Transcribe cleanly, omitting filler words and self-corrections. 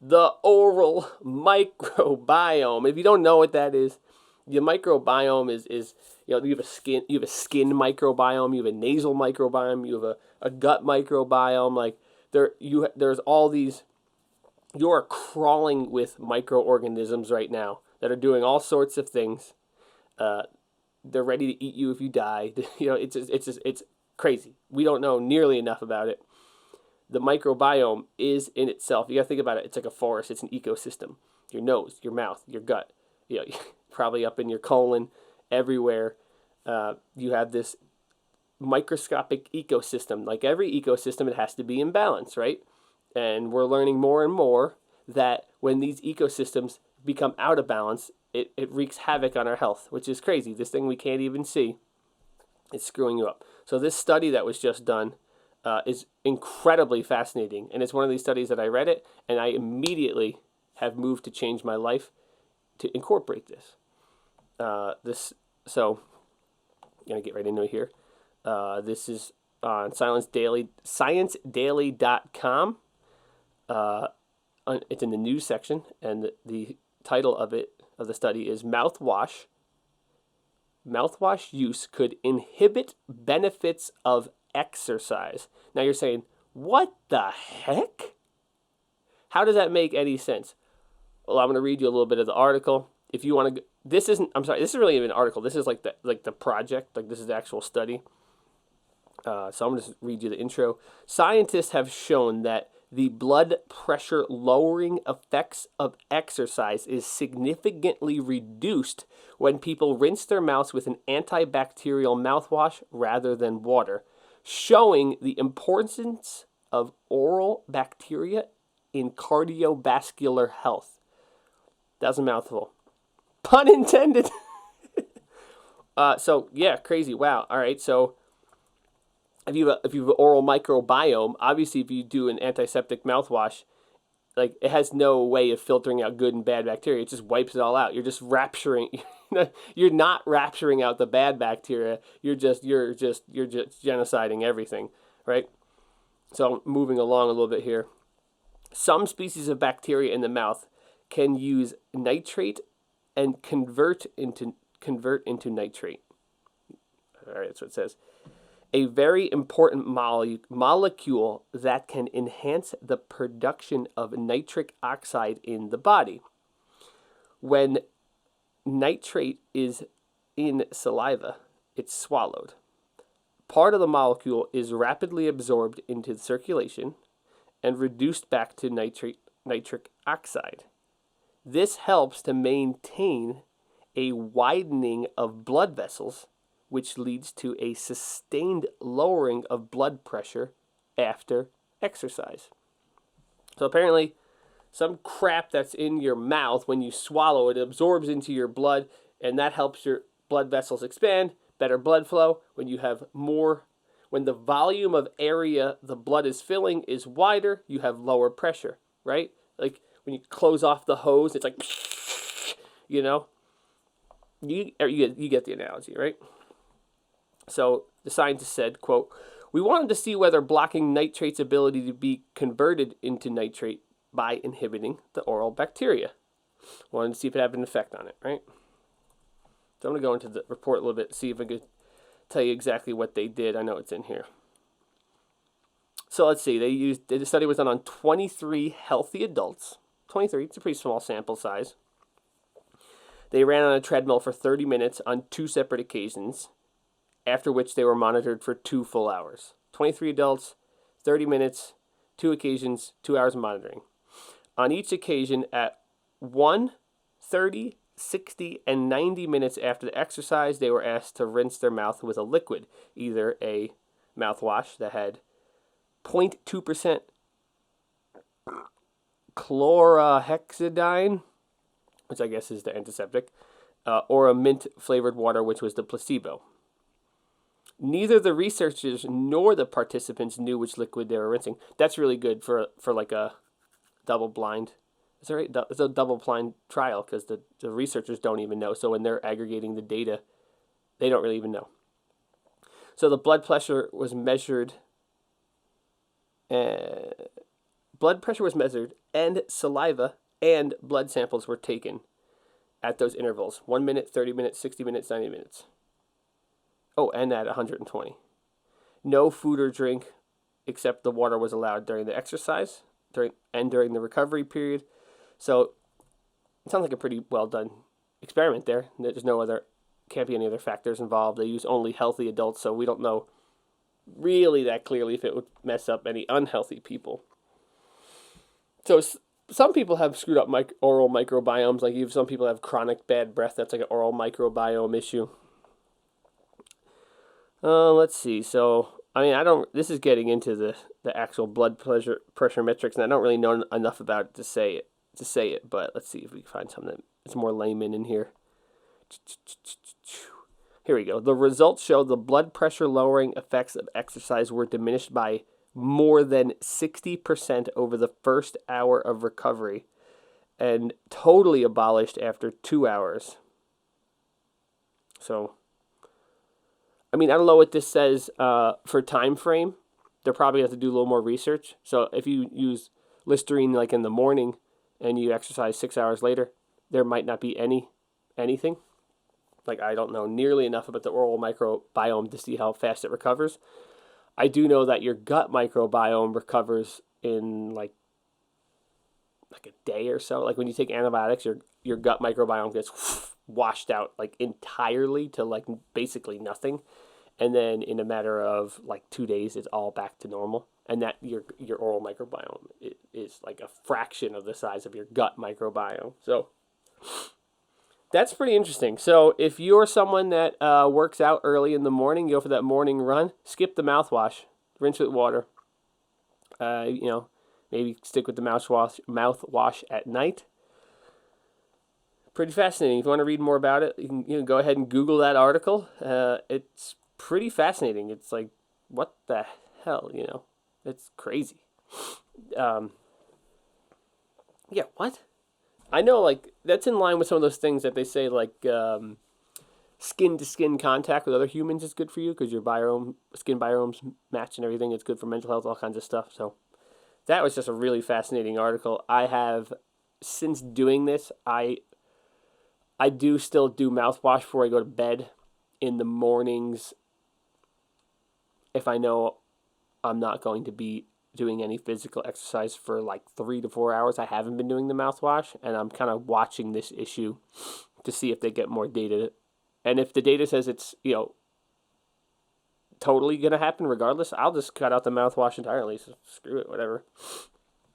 the oral microbiome. If you don't know what that is, your microbiome is you have a skin microbiome, you have a nasal microbiome, you have a gut microbiome. Like there's all these. You are crawling with microorganisms right now that are doing all sorts of things. Uh, they're ready to eat you if you die. It's crazy. We don't know nearly enough about it. The microbiome is in itself. You got to think about it. It's like a forest. It's an ecosystem. Your nose, your mouth, your gut. Probably up in your colon, everywhere. You have this microscopic ecosystem. Like every ecosystem, it has to be in balance, right? And we're learning more and more that when these ecosystems become out of balance, it wreaks havoc on our health, which is crazy. This thing we can't even see is screwing you up. So this study that was just done is incredibly fascinating. And it's one of these studies that I read it, and I immediately have moved to change my life to incorporate this. So I'm going to get right into it here. This is on ScienceDaily.com. It's in the news section, and the title of the study is Mouthwash. Mouthwash use could inhibit benefits of exercise. Now you're saying, what the heck? How does that make any sense? Well, I'm going to read you a little bit of the article. If you want to, this isn't really even an article. This is like the project. Like this is the actual study. So I'm going to read you the intro. Scientists have shown that the blood pressure lowering effects of exercise is significantly reduced when people rinse their mouths with an antibacterial mouthwash rather than water, showing the importance of oral bacteria in cardiovascular health. That was a mouthful. Pun intended. So yeah, crazy. Wow. All right. So if you have an oral microbiome, obviously if you do an antiseptic mouthwash, like it has no way of filtering out good and bad bacteria. It just wipes it all out. You're just rapturing. You're not rapturing out the bad bacteria. You're just genociding everything, right? So moving along a little bit here. Some species of bacteria in the mouth can use nitrate and convert into nitrate. All right, that's what it says. A very important molecule that can enhance the production of nitric oxide in the body. When nitrate is in saliva, it's swallowed. Part of the molecule is rapidly absorbed into the circulation and reduced back to nitric oxide. This helps to maintain a widening of blood vessels, which leads to a sustained lowering of blood pressure after exercise. So apparently, some crap that's in your mouth, when you swallow it, absorbs into your blood, and that helps your blood vessels expand, better blood flow. When the volume of area the blood is filling is wider, you have lower pressure, right? Like when you close off the hose, it's like, you get the analogy, right? So the scientist said, quote, "We wanted to see whether blocking nitrate's ability to be converted into nitrate by inhibiting the oral bacteria. Wanted to see if it had an effect on it, right?" So I'm going to go into the report a little bit, see if I could tell you exactly what they did. I know it's in here. So let's see. The study was done on 23 healthy adults. 23, it's a pretty small sample size. They ran on a treadmill for 30 minutes on 2 separate occasions, after which they were monitored for 2 full hours. 23 adults, 30 minutes, 2 occasions, 2 hours of monitoring. On each occasion, at 1, 30, 60, and 90 minutes after the exercise, they were asked to rinse their mouth with a liquid, either a mouthwash that had 0.2% chlorhexidine, which I guess is the antiseptic, or a mint-flavored water, which was the placebo. Neither the researchers nor the participants knew which liquid they were rinsing. That's really good for like a double-blind. Is that right? It's a double-blind trial because the researchers don't even know. So when they're aggregating the data, they don't really even know. So the blood pressure was measured blood pressure was measured, and saliva and blood samples were taken at those intervals: 1 minute, 30 minutes, 60 minutes, 90 minutes. Oh, and at 120. No food or drink except the water was allowed during the exercise during the recovery period. So it sounds like a pretty well done experiment there. Can't be any other factors involved. They use only healthy adults, so we don't know really that clearly if it would mess up any unhealthy people. So some people have screwed up oral microbiomes. Like some people have chronic bad breath. That's like an oral microbiome issue. Let's see. So, this is getting into the actual blood pressure metrics, and I don't really know enough about it to say it, but let's see if we can find something that's more layman in here. Here we go. The results show the blood pressure lowering effects of exercise were diminished by more than 60% over the first hour of recovery and totally abolished after 2 hours. So, I don't know what this says for time frame. They're probably have to do a little more research. So if you use Listerine like in the morning and you exercise 6 hours later, there might not be anything. Like, I don't know nearly enough about the oral microbiome to see how fast it recovers. I do know that your gut microbiome recovers in like a day or so. Like when you take antibiotics, your gut microbiome gets washed out like entirely to like basically nothing. And then in a matter of like 2 days, it's all back to normal. And that your oral microbiome is like a fraction of the size of your gut microbiome. So that's pretty interesting. So if you're someone that works out early in the morning, you go for that morning run, skip the mouthwash, rinse with water. Maybe stick with the mouthwash at night. Pretty fascinating. If you want to read more about it, you can go ahead and Google that article. It's pretty fascinating. It's like, what the hell, It's crazy. Yeah, what? I know, like, that's in line with some of those things that they say, like, skin-to-skin contact with other humans is good for you because your skin biomes match and everything. It's good for mental health, all kinds of stuff. So that was just a really fascinating article. I have, since doing this, I do still do mouthwash before I go to bed in the mornings if I know I'm not going to be doing any physical exercise for like 3 to 4 hours. I haven't been doing the mouthwash, and I'm kind of watching this issue to see if they get more data. And if the data says it's, totally going to happen regardless, I'll just cut out the mouthwash entirely. So screw it, whatever.